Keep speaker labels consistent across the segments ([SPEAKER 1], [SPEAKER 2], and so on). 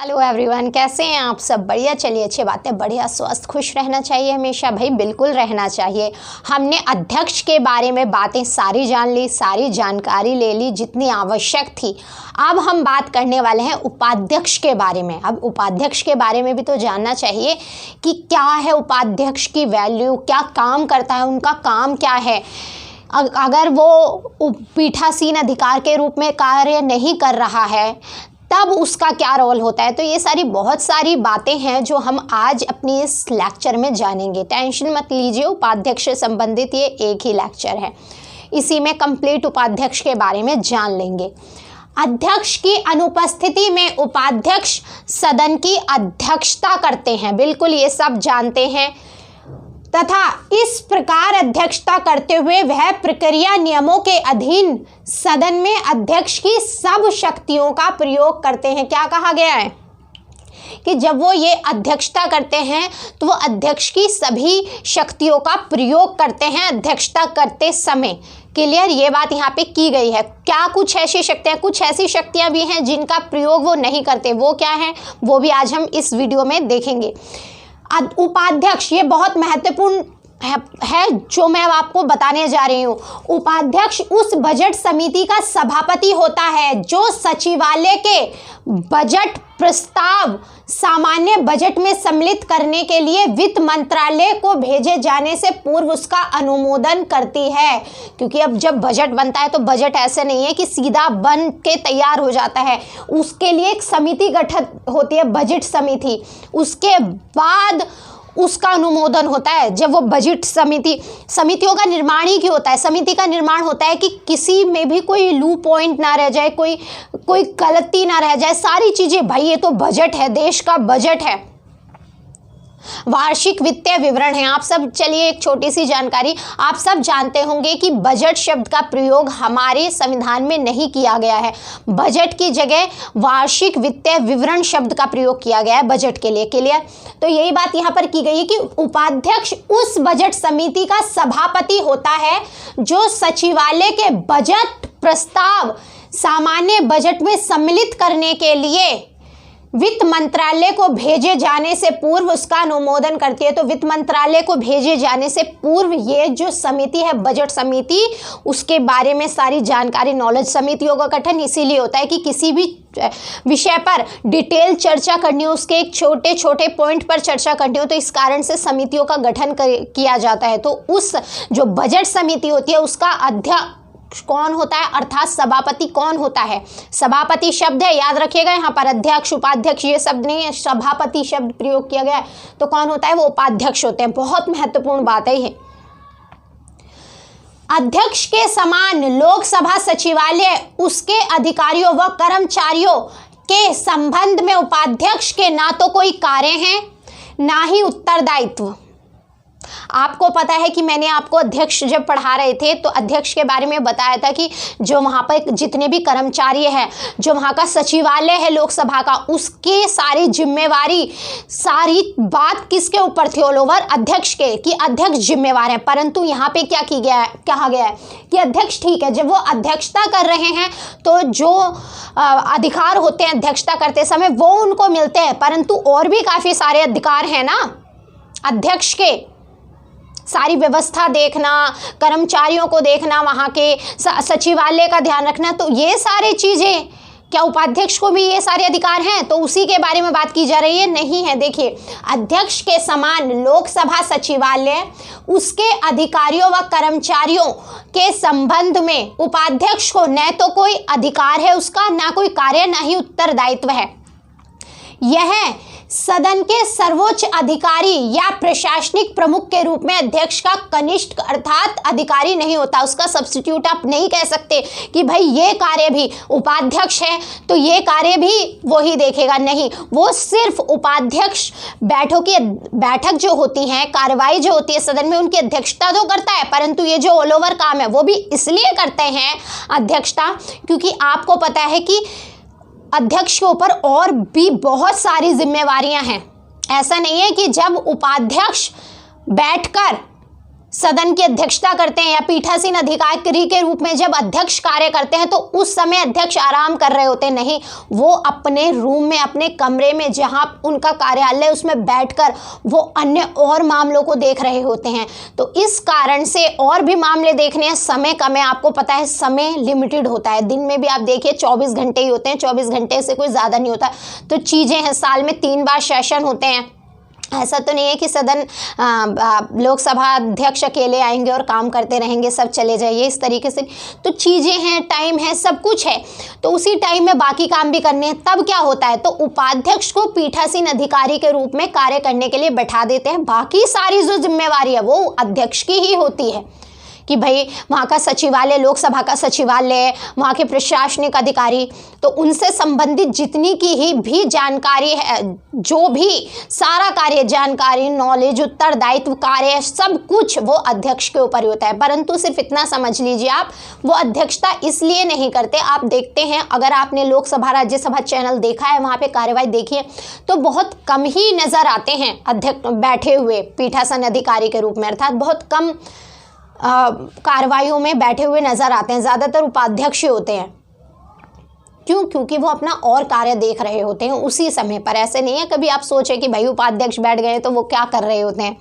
[SPEAKER 1] Hello everyone, कैसे हैं आप सब? बढ़िया। चलिए, अच्छी बात है। बढ़िया, स्वस्थ, खुश रहना चाहिए हमेशा भाई, बिल्कुल रहना चाहिए। हमने अध्यक्ष के बारे में बातें सारी जान ली, सारी जानकारी ले ली जितनी आवश्यक थी। अब हम बात करने वाले हैं उपाध्यक्ष के बारे में। अब उपाध्यक्ष के बारे में भी तो जानना चाहिए कि क्या है उपाध्यक्ष की वैल्यू, क्या काम करता है, उनका काम क्या है। अगर वो पीठासीन अधिकार के रूप में कार्य नहीं कर रहा है तब उसका क्या रोल होता है। तो ये सारी बहुत सारी बातें हैं जो हम आज अपनी इस लेक्चर में जानेंगे। टेंशन मत लीजिए, उपाध्यक्ष से संबंधित ये एक ही लेक्चर है, इसी में कंप्लीट उपाध्यक्ष के बारे में जान लेंगे। अध्यक्ष की अनुपस्थिति में उपाध्यक्ष सदन की अध्यक्षता करते हैं, बिल्कुल ये सब जानते हैं। तथा इस प्रकार अध्यक्षता करते हुए वह प्रक्रिया नियमों के अधीन सदन में अध्यक्ष की सब शक्तियों का प्रयोग करते हैं। क्या कहा गया है कि जब वो ये अध्यक्षता करते हैं तो वो अध्यक्ष की सभी शक्तियों का प्रयोग करते हैं अध्यक्षता करते समय। क्लियर, ये बात यहाँ पे की गई है। क्या कुछ ऐसी शक्तियाँ, कुछ ऐसी शक्तियाँ भी हैं जिनका प्रयोग वो नहीं करते, वो क्या है वो भी आज हम इस वीडियो में देखेंगे। उपाध्यक्ष, ये बहुत महत्वपूर्ण है जो मैं आपको बताने जा रही हूँ। उपाध्यक्ष उस बजट समिति का सभापति होता है जो सचिवालय के बजट प्रस्ताव सामान्य बजट में सम्मिलित करने के लिए वित्त मंत्रालय को भेजे जाने से पूर्व उसका अनुमोदन करती है। क्योंकि अब जब बजट बनता है तो बजट ऐसे नहीं है कि सीधा बन के तैयार हो जाता है, उसके लिए एक समिति गठित होती है, बजट समिति। उसके बाद उसका अनुमोदन होता है। जब वो बजट समितियों का निर्माण ही क्यों होता है? समिति का निर्माण होता है कि किसी में भी कोई लू पॉइंट ना रह जाए, कोई गलती ना रह जाए, सारी चीजें। भाई ये तो बजट है, देश का बजट है, वार्षिक वित्तीय विवरण है। आप सब, चलिए एक छोटी सी जानकारी, आप सब जानते होंगे कि बजट शब्द का प्रयोग हमारे संविधान में नहीं किया गया है। बजट की जगह वार्षिक वित्तीय विवरण शब्द का प्रयोग किया गया है बजट के लिए। क्लियर, तो यही बात यहाँ पर की गई है कि उपाध्यक्ष उस बजट समिति का सभापति होता है जो सचिवालय के बजट प्रस्ताव सामान्य बजट में सम्मिलित करने के लिए वित्त मंत्रालय को भेजे जाने से पूर्व उसका अनुमोदन करती है। तो वित्त मंत्रालय को भेजे जाने से पूर्व ये जो समिति है बजट समिति, उसके बारे में सारी जानकारी, नॉलेज। समितियों का गठन इसीलिए होता है कि किसी भी विषय पर डिटेल चर्चा करनी हो, उसके एक छोटे छोटे पॉइंट पर चर्चा करनी हो, तो इस कारण से समितियों का गठन किया जाता है। तो उस जो बजट समिति होती है उसका अध्यक्ष कौन होता है, अर्थात सभापति कौन होता है? सभापति शब्द है, याद रखिएगा, यहाँ पर अध्यक्ष उपाध्यक्ष ये शब्द नहीं है, सभापति शब्द प्रयोग किया गया है। तो कौन होता है? वो उपाध्यक्ष होते हैं। बहुत महत्वपूर्ण बात है ये। अध्यक्ष के समान लोकसभा सचिवालय उसके अधिकारियों व कर्मचारियों के संबंध में उपाध्यक्ष के ना तो कोई कार्य है ना ही उत्तरदायित्व। आपको पता है कि मैंने आपको अध्यक्ष जब पढ़ा रहे थे तो अध्यक्ष के बारे में बताया था कि जो वहाँ पर जितने भी कर्मचारी हैं, जो वहाँ का सचिवालय है लोकसभा का, उसके सारी जिम्मेवारी, सारी बात किसके ऊपर थी? ऑल ओवर अध्यक्ष के, कि अध्यक्ष जिम्मेवार है। परंतु यहाँ पे क्या कहा गया है कि अध्यक्ष ठीक है, जब वो अध्यक्षता कर रहे हैं तो जो अधिकार होते हैं अध्यक्षता करते समय वो उनको मिलते हैं, परंतु और भी काफ़ी सारे अधिकार हैं ना अध्यक्ष के। सारी व्यवस्था देखना, कर्मचारियों को देखना, वहाँ के सचिवालय का ध्यान रखना, तो ये सारी चीज़ें, क्या उपाध्यक्ष को भी ये सारे अधिकार हैं? तो उसी के बारे में बात की जा रही है, नहीं है। देखिए, अध्यक्ष के समान लोकसभा सचिवालय उसके अधिकारियों व कर्मचारियों के संबंध में उपाध्यक्ष को न तो कोई अधिकार है उसका, ना कोई कार्य, ना ही उत्तरदायित्व है। यह सदन के सर्वोच्च अधिकारी या प्रशासनिक प्रमुख के रूप में अध्यक्ष का कनिष्ठ अर्थात अधिकारी नहीं होता, उसका सब्स्टिट्यूट आप नहीं कह सकते कि भाई ये कार्य भी उपाध्यक्ष है तो ये कार्य भी वो ही देखेगा। नहीं, वो सिर्फ उपाध्यक्ष बैठक जो होती है, कार्रवाई जो होती है सदन में, उनकी अध्यक्षता तो करता है, परंतु ये जो ऑल ओवर काम है वो भी इसलिए करते हैं अध्यक्षता, क्योंकि आपको पता है कि अध्यक्ष के ऊपर और भी बहुत सारी जिम्मेवारियां हैं। ऐसा नहीं है कि जब उपाध्यक्ष बैठकर सदन की अध्यक्षता करते हैं या पीठासीन अधिकारी के रूप में जब अध्यक्ष कार्य करते हैं तो उस समय अध्यक्ष आराम कर रहे होते हैं, नहीं, वो अपने रूम में, अपने कमरे में जहां उनका कार्यालय, उसमें बैठकर वो अन्य और मामलों को देख रहे होते हैं। तो इस कारण से और भी मामले देखने हैं, समय कम है, आपको पता है समय लिमिटेड होता है। दिन में भी आप देखिए 24 घंटे ही होते हैं, 24 घंटे से कोई ज़्यादा नहीं होता। तो चीज़ें हैं, साल में 3 बार सेशन होते हैं। ऐसा तो नहीं है कि सदन लोकसभा अध्यक्ष अकेले आएंगे और काम करते रहेंगे, सब चले जाइए, इस तरीके से। तो चीज़ें हैं, टाइम है, सब कुछ है, तो उसी टाइम में बाकी काम भी करने हैं। तब क्या होता है, तो उपाध्यक्ष को पीठासीन अधिकारी के रूप में कार्य करने के लिए बैठा देते हैं। बाकी सारी जो जिम्मेवारी है वो अध्यक्ष की ही होती है कि भाई वहाँ का सचिवालय, लोकसभा का सचिवालय, वहाँ के प्रशासनिक अधिकारी, तो उनसे संबंधित जितनी की ही भी जानकारी है, जो भी सारा कार्य, जानकारी, नॉलेज, उत्तरदायित्व, कार्य, सब कुछ वो अध्यक्ष के ऊपर ही होता है। परंतु सिर्फ इतना समझ लीजिए आप, वो अध्यक्षता इसलिए नहीं करते। आप देखते हैं, अगर आपने लोकसभा राज्यसभा चैनल देखा है, वहाँ पे कार्यवाही देखी है, तो बहुत कम ही नज़र आते हैं अध्यक्ष बैठे हुए पीठासीन अधिकारी के रूप में, अर्थात बहुत कम कार्रवाइयों में बैठे हुए नजर आते हैं। ज़्यादातर उपाध्यक्ष होते हैं। क्यों? क्योंकि वो अपना और कार्य देख रहे होते हैं उसी समय पर। ऐसे नहीं है कभी आप सोचें कि भाई उपाध्यक्ष बैठ गए तो वो क्या कर रहे होते हैं।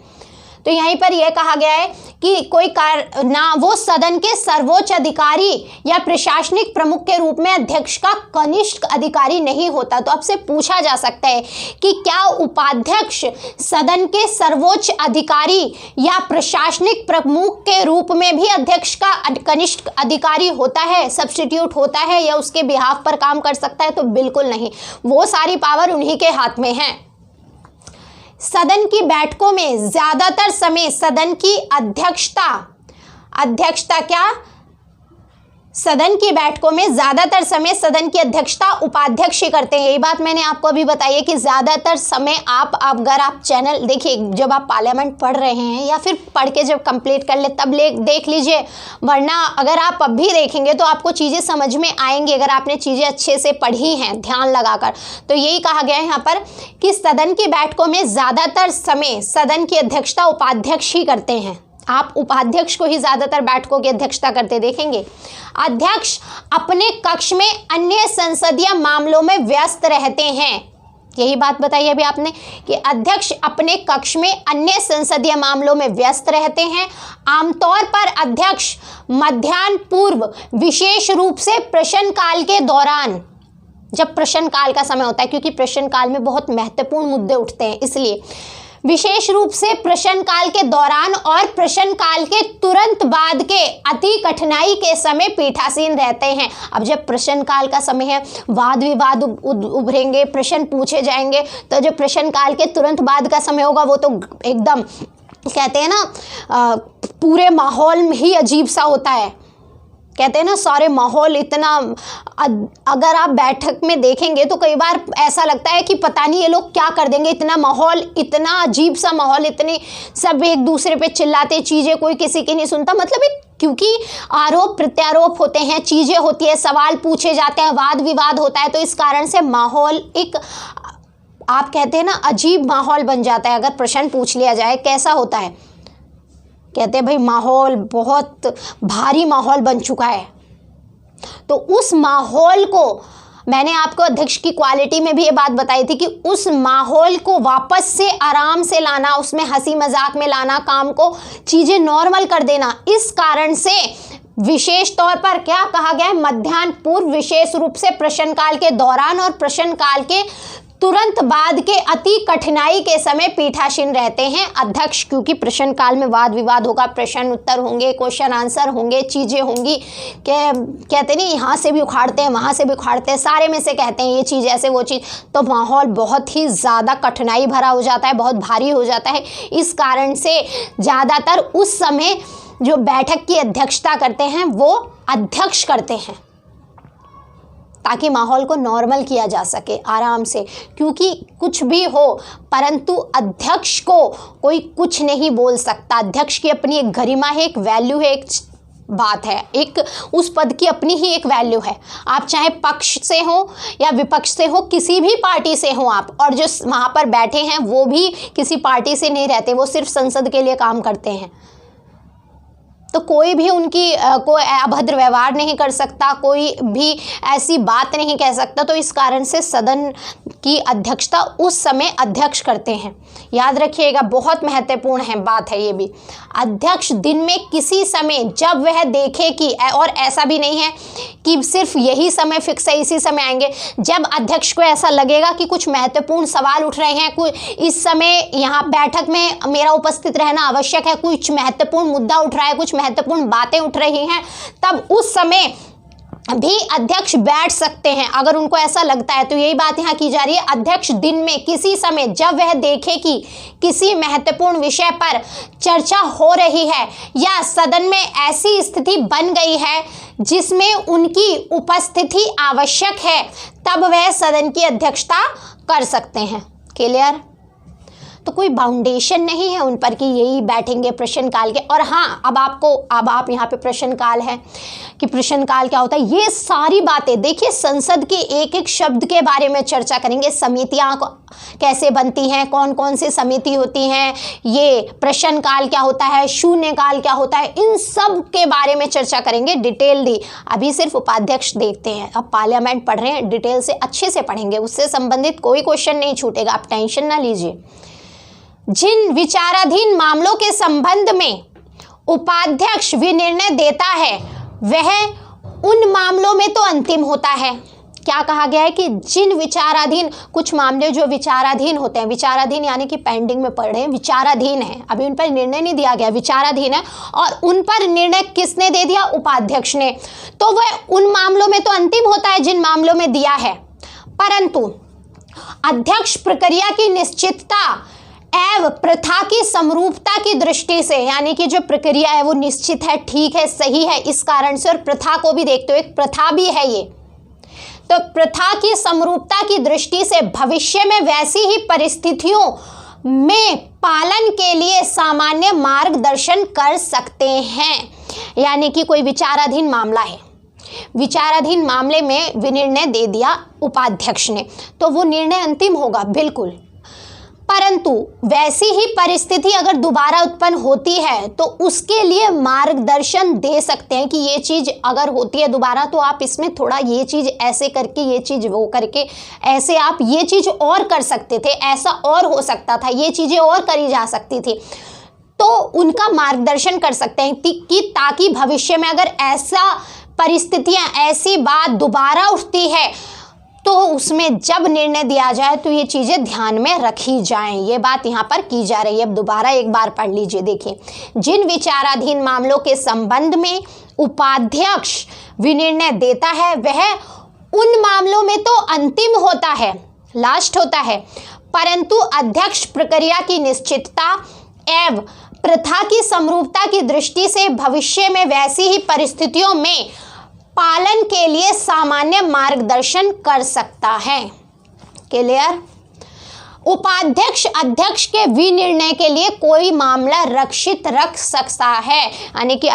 [SPEAKER 1] तो यहीं पर यह कहा गया है कि कोई कार्य ना, वो सदन के सर्वोच्च अधिकारी या प्रशासनिक प्रमुख के रूप में अध्यक्ष का कनिष्ठ अधिकारी नहीं होता। तो आपसे पूछा जा सकता है कि क्या उपाध्यक्ष सदन के सर्वोच्च अधिकारी या प्रशासनिक प्रमुख के रूप में भी अध्यक्ष का कनिष्ठ अधिकारी होता है, सब्स्टिट्यूट होता है, या उसके बिहाफ पर काम कर सकता है? तो बिल्कुल नहीं, वो सारी पावर उन्हीं के हाथ में है। सदन की बैठकों में ज्यादातर समय सदन की अध्यक्षता क्या? सदन की बैठकों में ज्यादातर समय सदन की अध्यक्षता उपाध्यक्ष ही करते हैं। यही बात मैंने आपको अभी बताई है कि ज्यादातर समय अगर आप चैनल देखिए, जब आप पार्लियामेंट पढ़ रहे हैं या फिर पढ़ के जब कंप्लीट कर ले तब देख लीजिए, वरना अगर आप अब भी देखेंगे तो आपको चीज़ें समझ में आएंगी, अगर आपने चीज़ें अच्छे से पढ़ी हैं ध्यान लगाकर। तो यही कहा गया है यहाँ पर कि सदन की बैठकों में ज्यादातर समय सदन की अध्यक्षता उपाध्यक्ष ही करते हैं। आप उपाध्यक्ष को ही ज्यादातर बैठकों की अध्यक्षता करते देखेंगे। अध्यक्ष अपने कक्ष में अन्य संसदीय मामलों में व्यस्त रहते हैं। यही बात बताई अभी आपने कि अध्यक्ष अपने कक्ष में अन्य संसदीय मामलों में व्यस्त रहते हैं। आमतौर पर अध्यक्ष मध्याह्न पूर्व, विशेष रूप से प्रश्नकाल के दौरान, जब प्रश्नकाल का समय होता है, क्योंकि प्रश्नकाल में बहुत महत्वपूर्ण मुद्दे उठते हैं, इसलिए विशेष रूप से प्रश्नकाल के दौरान और प्रश्नकाल के तुरंत बाद के अति कठिनाई के समय पीठासीन रहते हैं। अब जब प्रश्नकाल का समय है, वाद विवाद उभरेंगे, प्रश्न पूछे जाएंगे, तो जो प्रश्नकाल के तुरंत बाद का समय होगा वो तो एकदम कहते हैं ना, पूरे माहौल में ही अजीब सा होता है। कहते हैं ना, सारे माहौल इतना, अगर आप बैठक में देखेंगे तो कई बार ऐसा लगता है कि पता नहीं ये लोग क्या कर देंगे, इतना माहौल, इतना अजीब सा माहौल, इतने सब एक दूसरे पे चिल्लाते, चीज़ें कोई किसी की नहीं सुनता। मतलब क्योंकि आरोप प्रत्यारोप होते हैं, चीज़ें होती है, सवाल पूछे जाते हैं, वाद विवाद होता है, तो इस कारण से माहौल एक, आप कहते हैं ना, अजीब माहौल बन जाता है। अगर प्रश्न पूछ लिया जाए कैसा होता है, कहते हैं भाई माहौल बहुत भारी माहौल बन चुका है। तो उस माहौल को, मैंने आपको अध्यक्ष की क्वालिटी में भी ये बात बताई थी कि उस माहौल को वापस से आराम से लाना, उसमें हंसी मजाक में लाना, काम को, चीज़ें नॉर्मल कर देना। इस कारण से विशेष तौर पर क्या कहा गया है, मध्याह्न पूर्व, विशेष रूप से प्रश्नकाल के दौरान और प्रश्नकाल के तुरंत बाद के अति कठिनाई के समय पीठासीन रहते हैं अध्यक्ष। क्योंकि प्रश्नकाल में वाद विवाद होगा, प्रश्न उत्तर होंगे, क्वेश्चन आंसर होंगे, चीज़ें होंगी, कहते नहीं, यहाँ से भी उखाड़ते हैं, वहाँ से भी उखाड़ते हैं, सारे में से कहते हैं ये चीज़ ऐसे, वो चीज़, तो माहौल बहुत ही ज़्यादा कठिनाई भरा हो जाता है, बहुत भारी हो जाता है। इस कारण से ज़्यादातर उस समय जो बैठक की अध्यक्षता करते हैं वो अध्यक्ष करते हैं, ताकि माहौल को नॉर्मल किया जा सके आराम से। क्योंकि कुछ भी हो, परंतु अध्यक्ष को कोई कुछ नहीं बोल सकता। अध्यक्ष की अपनी एक गरिमा है, एक वैल्यू है, एक बात है, एक उस पद की अपनी ही एक वैल्यू है। आप चाहे पक्ष से हो या विपक्ष से हो, किसी भी पार्टी से हो आप, और जो वहाँ पर बैठे हैं वो भी किसी पार्टी से नहीं रहते, वो सिर्फ संसद के लिए काम करते हैं। तो कोई भी उनकी कोई अभद्र व्यवहार नहीं कर सकता, कोई भी ऐसी बात नहीं कह सकता। तो इस कारण से सदन की अध्यक्षता उस समय अध्यक्ष करते हैं। याद रखिएगा, बहुत महत्वपूर्ण है बात है ये भी। अध्यक्ष दिन में किसी समय जब वह देखे कि, और ऐसा भी नहीं है कि सिर्फ यही समय फिक्स है, इसी समय आएंगे। जब अध्यक्ष को ऐसा लगेगा कि कुछ महत्वपूर्ण सवाल उठ रहे हैं, कुछ इस समय यहाँ बैठक में मेरा उपस्थित रहना आवश्यक है, कुछ महत्वपूर्ण मुद्दा उठ रहा है, कुछ महत्वपूर्ण बातें उठ रही हैं, तब उस समय भी अध्यक्ष बैठ सकते हैं अगर उनको ऐसा लगता है। तो यही बात यहाँ की जा रही है, अध्यक्ष दिन में किसी समय जब वह देखे कि किसी महत्वपूर्ण विषय पर चर्चा हो रही है या सदन में ऐसी स्थिति बन गई है जिसमें उनकी उपस्थिति आवश्यक है, तब वह सदन की अध्यक्षता कर सकते हैं। क्लियर? तो कोई बाउंडेशन नहीं है उन पर कि यही बैठेंगे प्रश्नकाल के। और हाँ, अब आप यहाँ पे प्रश्नकाल है कि प्रश्नकाल क्या होता है, ये सारी बातें देखिए संसद के एक एक शब्द के बारे में चर्चा करेंगे। समितियाँ कैसे बनती हैं, कौन कौन सी समिति होती हैं, ये प्रश्नकाल क्या होता है, शून्यकाल क्या होता है, इन सब के बारे में चर्चा करेंगे डिटेल दी। अभी सिर्फ उपाध्यक्ष देखते हैं, अब पार्लियामेंट पढ़ रहे हैं, डिटेल से अच्छे से पढ़ेंगे, उससे संबंधित कोई क्वेश्चन नहीं छूटेगा, आप टेंशन ना लीजिए। जिन विचाराधीन मामलों के संबंध में उपाध्यक्ष विनिर्णय देता है वह उन मामलों में तो अंतिम होता है। क्या कहा गया है कि जिन विचाराधीन, कुछ मामले जो विचाराधीन होते हैं, विचाराधीन यानी कि पेंडिंग में पड़ रहे हैं, विचाराधीन है, अभी उन पर निर्णय नहीं दिया गया, विचाराधीन है, और उन पर निर्णय किसने दे दिया? उपाध्यक्ष ने। तो वह उन मामलों में तो अंतिम होता है जिन मामलों में दिया है, परंतु अध्यक्ष प्रक्रिया की निश्चितता एवं प्रथा की समरूपता की दृष्टि से, यानी कि जो प्रक्रिया है वो निश्चित है, ठीक है, सही है, इस कारण से, और प्रथा को भी देखते हुए, एक प्रथा भी है ये, तो प्रथा की समरूपता की दृष्टि से भविष्य में वैसी ही परिस्थितियों में पालन के लिए सामान्य मार्गदर्शन कर सकते हैं। यानी कि कोई विचाराधीन मामला है, विचाराधीन मामले में विनिर्णय दे दिया उपाध्यक्ष ने, तो वो निर्णय अंतिम होगा बिल्कुल, परंतु वैसी ही परिस्थिति अगर दोबारा उत्पन्न होती है तो उसके लिए मार्गदर्शन दे सकते हैं कि ये चीज़ अगर होती है दोबारा तो आप इसमें थोड़ा ये चीज़ ऐसे करके, ये चीज़ वो करके, ऐसे आप ये चीज़ और कर सकते थे, ऐसा और हो सकता था, ये चीज़ें और करी जा सकती थी, तो उनका मार्गदर्शन कर सकते हैं कि ताकि भविष्य में अगर ऐसा परिस्थितियाँ, ऐसी बात दोबारा उठती है तो उसमें जब निर्णय दिया जाए तो ये चीज़ें ध्यान में रखी जाएं। ये बात यहाँ पर की जा रही है। अब दोबारा एक बार पढ़ लीजिए, देखिए, जिन विचाराधीन मामलों के संबंध में उपाध्यक्ष विनिर्णय देता है वह उन मामलों में तो अंतिम होता है, लास्ट होता है, परंतु अध्यक्ष प्रक्रिया की निश्चितता एवं प्रथा की समरूपता की दृष्टि से भविष्य में वैसी ही परिस्थितियों में पालन के लिए सामान्य मार्गदर्शन कर सकता है। क्लियर? उपाध्यक्ष अध्यक्ष के विनिर्णय के लिए कोई मामला रक्षित रख सकता है, यानी कि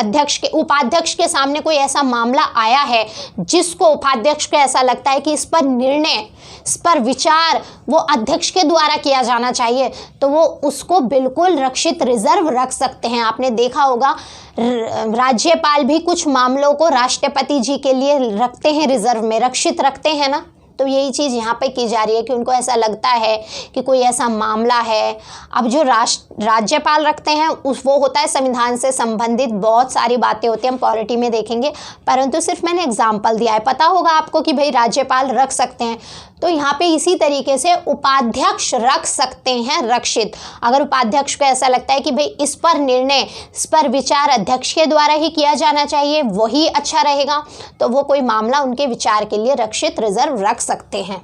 [SPEAKER 1] उपाध्यक्ष के सामने कोई ऐसा मामला आया है जिसको उपाध्यक्ष को ऐसा लगता है कि इस पर निर्णय, इस पर विचार वो अध्यक्ष के द्वारा किया जाना चाहिए, तो वो उसको बिल्कुल रक्षित रिजर्व रख सकते हैं। आपने देखा होगा राज्यपाल भी कुछ मामलों को राष्ट्रपति जी के लिए रखते हैं, रिजर्व में रक्षित रखते हैं ना, तो यही चीज़ यहाँ पे की जा रही है कि उनको ऐसा लगता है कि कोई ऐसा मामला है। अब जो राज्यपाल रखते हैं वो होता है संविधान से संबंधित, बहुत सारी बातें होती हैं, हम पॉलिटी में देखेंगे, परंतु सिर्फ मैंने एग्जाम्पल दिया है। पता होगा आपको कि भाई राज्यपाल रख सकते हैं, तो यहाँ पे इसी तरीके से उपाध्यक्ष रख सकते हैं रक्षित। अगर उपाध्यक्ष को ऐसा लगता है कि भाई इस पर निर्णय, इस पर विचार अध्यक्ष के द्वारा ही किया जाना चाहिए, वही अच्छा रहेगा, तो वो कोई मामला उनके विचार के लिए रक्षित रिजर्व रख सकते हैं।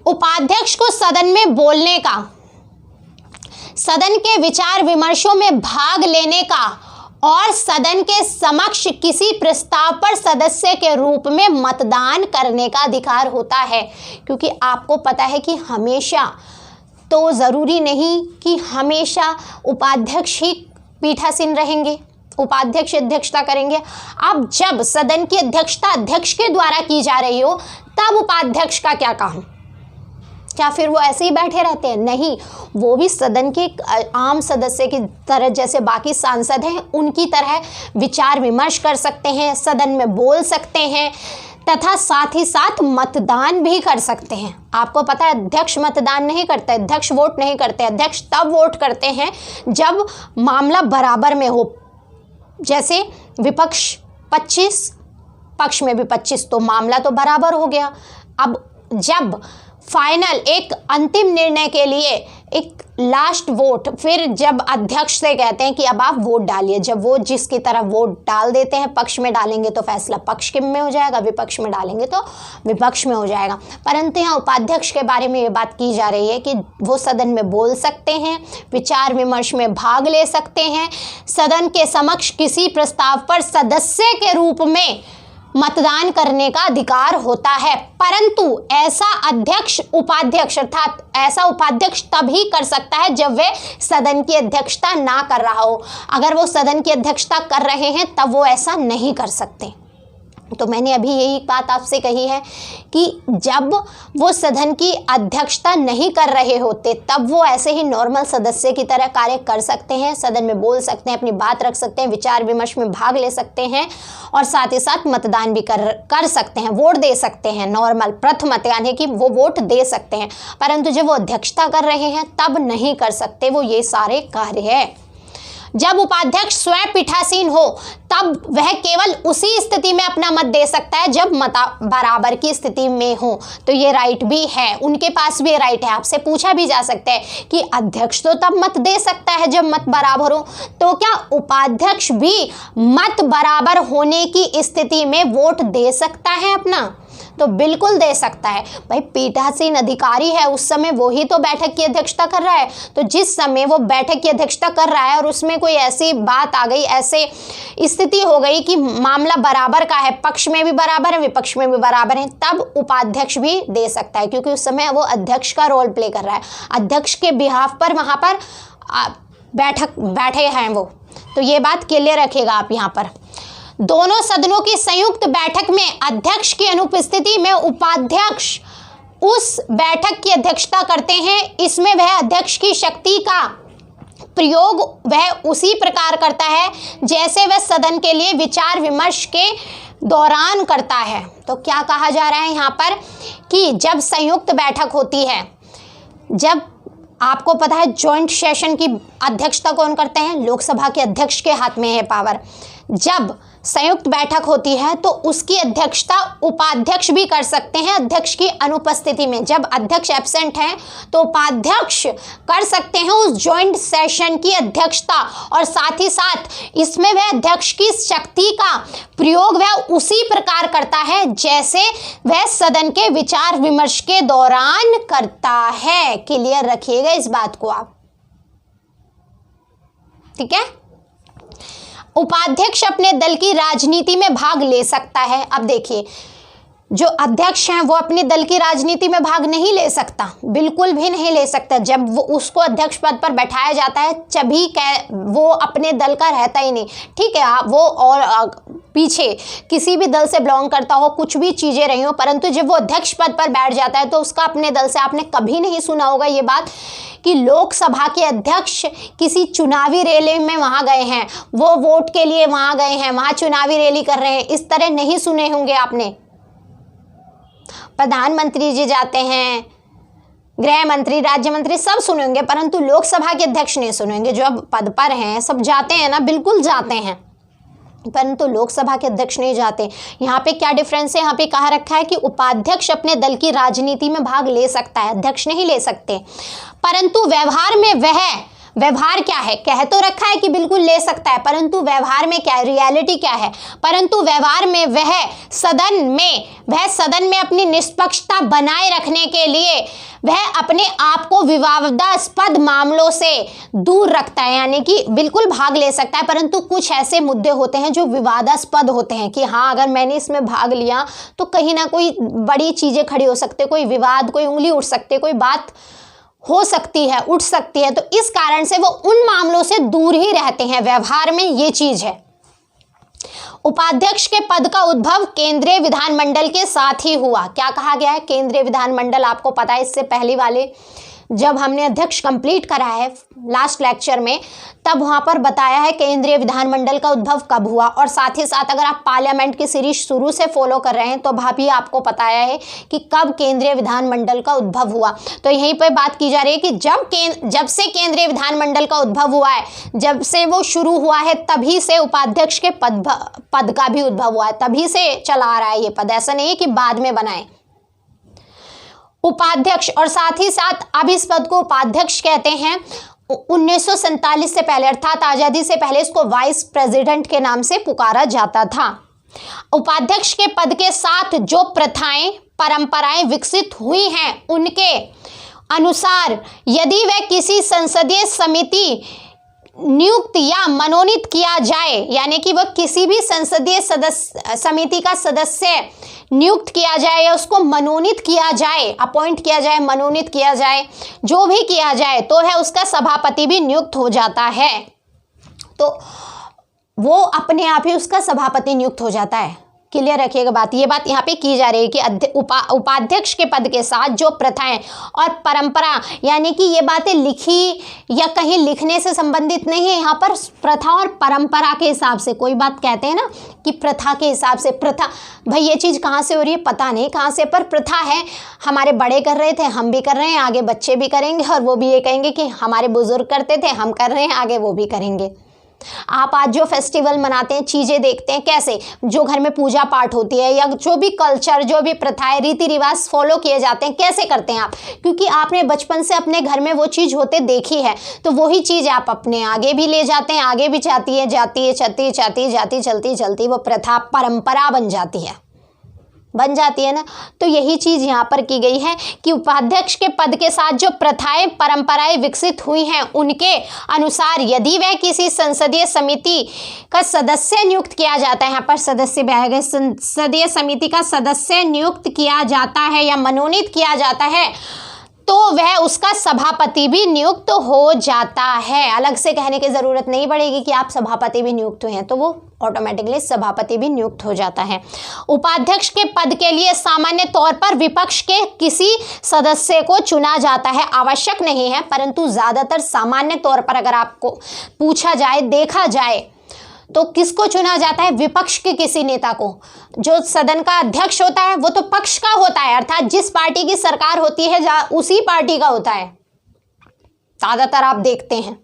[SPEAKER 1] उपाध्यक्ष को सदन में बोलने का, सदन के विचार विमर्शों में भाग लेने का और सदन के समक्ष किसी प्रस्ताव पर सदस्य के रूप में मतदान करने का अधिकार होता है। क्योंकि आपको पता है कि हमेशा तो ज़रूरी नहीं कि हमेशा उपाध्यक्ष ही पीठासीन रहेंगे, उपाध्यक्ष अध्यक्षता करेंगे। अब जब सदन की अध्यक्षता अध्यक्ष के द्वारा की जा रही हो तब उपाध्यक्ष का क्या काम, क्या फिर वो ऐसे ही बैठे रहते हैं? नहीं, वो भी सदन के आम सदस्य की तरह, जैसे बाकी सांसद हैं उनकी तरह विचार विमर्श कर सकते हैं, सदन में बोल सकते हैं तथा साथ ही साथ मतदान भी कर सकते हैं। आपको पता है अध्यक्ष मतदान नहीं करते, अध्यक्ष वोट नहीं करते। अध्यक्ष तब वोट करते हैं जब मामला बराबर में हो, जैसे विपक्ष 25, पक्ष में भी 25, तो मामला तो बराबर हो गया। अब जब फाइनल एक अंतिम निर्णय के लिए एक लास्ट वोट, फिर जब अध्यक्ष से कहते हैं कि अब आप वोट डालिए, जब वो जिसकी तरफ वोट डाल देते हैं, पक्ष में डालेंगे तो फैसला पक्ष के में हो जाएगा, विपक्ष में डालेंगे तो विपक्ष में हो जाएगा। परंतु यहाँ उपाध्यक्ष के बारे में ये बात की जा रही है कि वो सदन में बोल सकते हैं, विचार विमर्श में भाग ले सकते हैं, सदन के समक्ष किसी प्रस्ताव पर सदस्य के रूप में मतदान करने का अधिकार होता है। परंतु ऐसा अध्यक्ष उपाध्यक्ष अर्थात ऐसा उपाध्यक्ष तभी कर सकता है जब वह सदन की अध्यक्षता ना कर रहा हो। अगर वो सदन की अध्यक्षता कर रहे हैं तब वो ऐसा नहीं कर सकते। तो मैंने अभी यही बात आपसे कही है कि जब वो सदन की अध्यक्षता नहीं कर रहे होते तब वो ऐसे ही नॉर्मल सदस्य की तरह कार्य कर सकते हैं, सदन में बोल सकते हैं, अपनी बात रख सकते हैं, विचार विमर्श में भाग ले सकते हैं और साथ ही साथ मतदान भी कर सकते हैं, वोट दे सकते हैं, नॉर्मल प्रथमत यानी कि वो वोट दे सकते हैं। परंतु जब वो अध्यक्षता कर रहे हैं तब नहीं कर सकते वो ये सारे कार्य है। जब उपाध्यक्ष स्वयं पीठासीन हो तब वह केवल उसी स्थिति में अपना मत दे सकता है जब मत बराबर की स्थिति में हो। तो ये राइट भी है, उनके पास भी राइट है। आपसे पूछा भी जा सकता है कि अध्यक्ष तो तब मत दे सकता है जब मत बराबर हो, तो क्या उपाध्यक्ष भी मत बराबर होने की स्थिति में वोट दे सकता है अपना? तो बिल्कुल दे सकता है। भाई पीठासीन अधिकारी है, उस समय वो ही तो बैठक की अध्यक्षता कर रहा है। तो जिस समय वो बैठक की अध्यक्षता कर रहा है और उसमें कोई ऐसी बात आ गई, ऐसे स्थिति हो गई कि मामला बराबर का है, पक्ष में भी बराबर है, विपक्ष में भी बराबर है, तब उपाध्यक्ष भी दे सकता है, क्योंकि उस समय वो अध्यक्ष का रोल प्ले कर रहा है, अध्यक्ष के बिहाफ पर वहाँ पर बैठे हैं वो। तो ये बात क्लियर रखिएगा आप यहाँ पर। दोनों सदनों की संयुक्त बैठक में अध्यक्ष की अनुपस्थिति में उपाध्यक्ष उस बैठक की अध्यक्षता करते हैं। इसमें वह अध्यक्ष की शक्ति का प्रयोग वह उसी प्रकार करता है जैसे वह सदन के लिए विचार विमर्श के दौरान करता है। तो क्या कहा जा रहा है यहाँ पर कि जब संयुक्त बैठक होती है, जब आपको पता है जॉइंट सेशन की अध्यक्षता कौन करते हैं? लोकसभा के अध्यक्ष के हाथ में है पावर। जब संयुक्त बैठक होती है तो उसकी अध्यक्षता उपाध्यक्ष भी कर सकते हैं अध्यक्ष की अनुपस्थिति में। जब अध्यक्ष एब्सेंट है तो उपाध्यक्ष कर सकते हैं उस जॉइंट सेशन की अध्यक्षता, और साथ ही साथ इसमें वह अध्यक्ष की शक्ति का प्रयोग वह उसी प्रकार करता है जैसे वह सदन के विचार विमर्श के दौरान करता है। क्लियर रखिएगा इस बात को आप, ठीक है। उपाध्यक्ष अपने दल की राजनीति में भाग ले सकता है। अब देखिए, जो अध्यक्ष हैं वो अपने दल की राजनीति में भाग नहीं ले सकता, बिल्कुल भी नहीं ले सकता। जब वो उसको अध्यक्ष पद पर बैठाया जाता है तभी वो अपने दल का रहता ही नहीं, ठीक है। आप वो और पीछे किसी भी दल से बिलोंग करता हो, कुछ भी चीज़ें रही हो, परंतु जब वो अध्यक्ष पद पर बैठ जाता है तो उसका अपने दल से, आपने कभी नहीं सुना होगा ये बात कि लोकसभा के अध्यक्ष किसी चुनावी रैली में वहाँ गए हैं, वो वोट के लिए वहाँ गए हैं, वहाँ चुनावी रैली कर रहे हैं, इस तरह नहीं सुने होंगे आपने। प्रधानमंत्री जी जाते हैं, गृह मंत्री, राज्य मंत्री सब सुनेंगे, परंतु लोकसभा के अध्यक्ष नहीं सुनेंगे। जो अब पद पर हैं सब जाते हैं ना, बिल्कुल जाते हैं, परंतु लोकसभा के अध्यक्ष नहीं जाते। यहाँ पे क्या डिफरेंस है? यहाँ पे कहा रखा है कि उपाध्यक्ष अपने दल की राजनीति में भाग ले सकता है, अध्यक्ष नहीं ले सकते। परंतु व्यवहार में व्यवहार क्या है? कह तो रखा है कि बिल्कुल ले सकता है, परंतु व्यवहार में क्या है, रियलिटी क्या है? परंतु व्यवहार में वह सदन में अपनी निष्पक्षता बनाए रखने के लिए वह अपने आप को विवादास्पद मामलों से दूर रखता है, यानी कि बिल्कुल भाग ले सकता है, परंतु कुछ ऐसे मुद्दे होते हैं जो विवादास्पद होते हैं कि हाँ अगर मैंने इसमें भाग लिया तो कहीं ना कोई बड़ी चीज़ें खड़ी हो सकती है, कोई विवाद, कोई उंगली उठ सकती है, कोई बात हो सकती है, उठ सकती है। तो इस कारण से वो उन मामलों से दूर ही रहते हैं। व्यवहार में ये चीज़ है। उपाध्यक्ष के पद का उद्भव केंद्रीय विधानमंडल के साथ ही हुआ। क्या कहा गया है? केंद्रीय विधानमंडल, आपको पता है इससे पहली वाले जब हमने अध्यक्ष कंप्लीट करा है लास्ट लेक्चर में, तब वहाँ पर बताया है केंद्रीय विधानमंडल का उद्भव कब हुआ। और साथ ही साथ अगर आप पार्लियामेंट की सीरीज शुरू से फॉलो कर रहे हैं तो भाभी आपको बताया है कि कब केंद्रीय विधानमंडल का उद्भव हुआ। तो यहीं पर बात की जा रही है कि जब से केंद्रीय विधानमंडल का उद्भव हुआ है, जब से वो शुरू हुआ है, तभी से उपाध्यक्ष के पद का भी उद्भव हुआ है, तभी से चला आ रहा है ये पद, ऐसा नहीं है कि बाद में बनाए उपाध्यक्ष। और साथ ही साथ अब इस पद को उपाध्यक्ष कहते हैं। 1947 से पहले अर्थात आज़ादी से पहले इसको वाइस प्रेसिडेंट के नाम से पुकारा जाता था। उपाध्यक्ष के पद के साथ जो प्रथाएं परंपराएं विकसित हुई हैं, उनके अनुसार यदि वह किसी संसदीय समिति नियुक्त या मनोनीत किया जाए, यानी कि वह किसी भी संसदीय समिति का सदस्य नियुक्त किया जाए या उसको मनोनीत किया जाए, अपॉइंट किया जाए, मनोनीत किया जाए, जो भी किया जाए, तो है उसका सभापति भी नियुक्त हो जाता है। तो वो अपने आप ही उसका सभापति नियुक्त हो जाता है। क्लियर रखिएगा बात, ये बात यहाँ पे की जा रही है कि उपाध्यक्ष के पद के साथ जो प्रथाएं और परंपरा, यानी कि ये बातें लिखी या कहीं लिखने से संबंधित नहीं है, यहाँ पर प्रथा और परंपरा के हिसाब से। कोई बात कहते हैं ना कि प्रथा के हिसाब से, प्रथा भाई ये चीज़ कहाँ से हो रही है पता नहीं कहाँ से, पर प्रथा है। हमारे बड़े कर रहे थे, हम भी कर रहे हैं, आगे बच्चे भी करेंगे, और वो भी ये कहेंगे कि हमारे बुजुर्ग करते थे, हम कर रहे हैं, आगे वो भी करेंगे। आप आज जो फेस्टिवल मनाते हैं, चीज़ें देखते हैं कैसे, जो घर में पूजा पाठ होती है या जो भी कल्चर, जो भी प्रथाएं, रीति रिवाज फॉलो किए जाते हैं, कैसे करते हैं आप? क्योंकि आपने बचपन से अपने घर में वो चीज़ होते देखी है, तो वही चीज़ आप अपने आगे भी ले जाते हैं, आगे भी चलती वो प्रथा परंपरा बन जाती है ना। तो यही चीज़ यहाँ पर की गई है कि उपाध्यक्ष के पद के साथ जो प्रथाएं परंपराएं विकसित हुई हैं, उनके अनुसार यदि वह किसी संसदीय समिति का सदस्य नियुक्त किया जाता है, यहाँ पर सदस्य भी आएगा, संसदीय समिति का सदस्य नियुक्त किया जाता है या मनोनीत किया जाता है, तो वह उसका सभापति भी नियुक्त हो जाता है। अलग से कहने की ज़रूरत नहीं पड़ेगी कि आप सभापति भी नियुक्त हुए हैं, तो वो ऑटोमेटिकली सभापति भी नियुक्त हो जाता है। उपाध्यक्ष के पद के लिए सामान्य तौर पर विपक्ष के किसी सदस्य को चुना जाता है, आवश्यक नहीं है, परंतु ज़्यादातर सामान्य तौर पर अगर आपको पूछा जाए, देखा जाए, तो किसको चुना जाता है? विपक्ष के किसी नेता को। जो सदन का अध्यक्ष होता है वो तो पक्ष का होता है, अर्थात जिस पार्टी की सरकार होती है उसी पार्टी का होता है। ज्यादातर आप देखते हैं,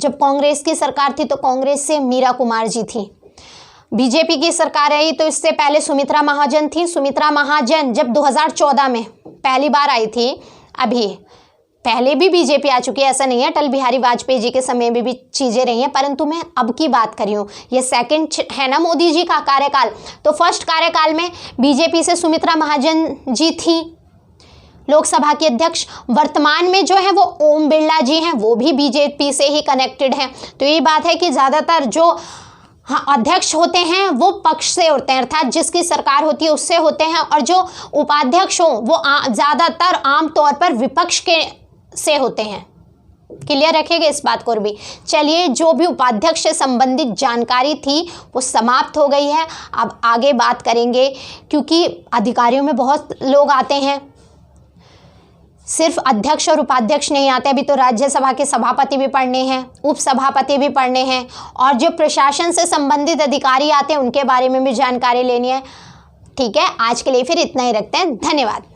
[SPEAKER 1] जब कांग्रेस की सरकार थी तो कांग्रेस से मीरा कुमार जी थी, बीजेपी की सरकार आई तो इससे पहले सुमित्रा महाजन थी। सुमित्रा महाजन जब 2014 में पहली बार आई थी, अभी पहले भी बीजेपी आ चुकी है, ऐसा नहीं है, अटल बिहारी वाजपेयी जी के समय में भी चीज़ें रही हैं, परंतु मैं अब की बात कर रही हूँ। ये सेकंड है ना मोदी जी का कार्यकाल, तो फर्स्ट कार्यकाल में बीजेपी से सुमित्रा महाजन जी थी लोकसभा की अध्यक्ष। वर्तमान में जो है वो ओम बिरला जी हैं, वो भी बीजेपी से ही कनेक्टेड हैं। तो ये बात है कि ज़्यादातर जो अध्यक्ष होते हैं वो पक्ष से होते हैं, अर्थात जिसकी सरकार होती है उससे होते हैं, और जो उपाध्यक्ष हो वो ज़्यादातर आमतौर पर विपक्ष के से होते हैं। क्लियर रखिएगा इस बात को भी। चलिए, जो भी उपाध्यक्ष से संबंधित जानकारी थी वो समाप्त हो गई है। अब आगे बात करेंगे, क्योंकि अधिकारियों में बहुत लोग आते हैं, सिर्फ अध्यक्ष और उपाध्यक्ष नहीं आते, अभी तो राज्यसभा के सभापति भी पढ़ने हैं, उपसभापति भी पढ़ने हैं, और जो प्रशासन से संबंधित अधिकारी आते हैं उनके बारे में भी जानकारी लेनी है। ठीक है, आज के लिए फिर इतना ही रखते हैं। धन्यवाद।